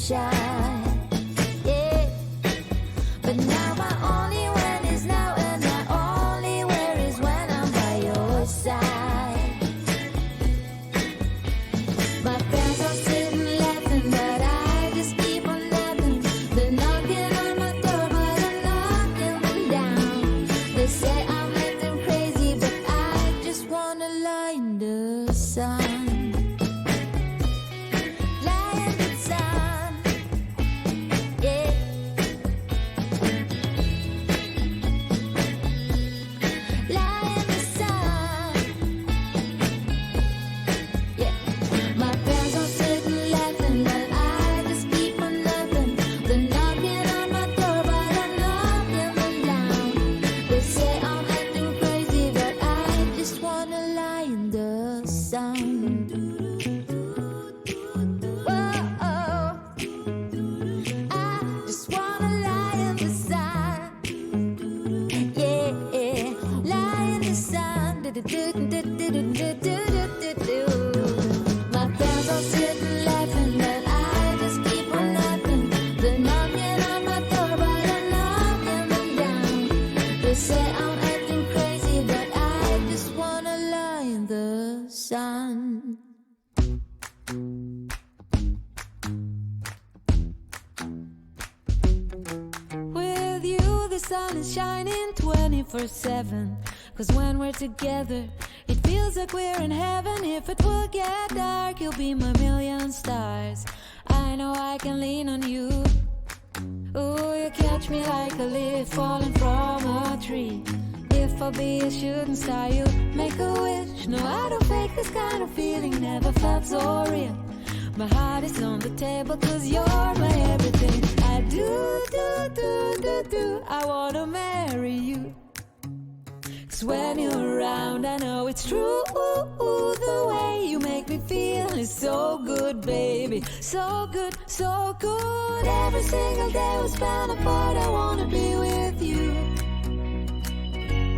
shy. Yeah, but now my only when is now, and my only where is when I'm by your side. My friends are sitting laughing, but I just keep on laughing. They're knocking on my door, but I'm knocking them down. They say I'm acting crazy, but I just wanna lie in the sun. My friends all sitting laughing, but I just keep on laughing. They're knocking on my door, but I'm knocking them down. They say I'm acting crazy, but I just wanna lie in the sun. With you, the sun is shining 24/7. 'Cause when we're together, it feels like we're in heaven. If it will get dark, you'll be my million stars. I know I can lean on you. Ooh, you catch me like a leaf falling from a tree. If I'll be a shooting star, you make a wish. No, I don't fake this kind of feeling, never felt so real. My heart is on the table 'cause you're my everything. I do, I wanna marry you. 'Cause when you're around, I know it's true. The way you make me feel is so good, baby. So good, so good. Every single day we spend apart, I wanna be with you.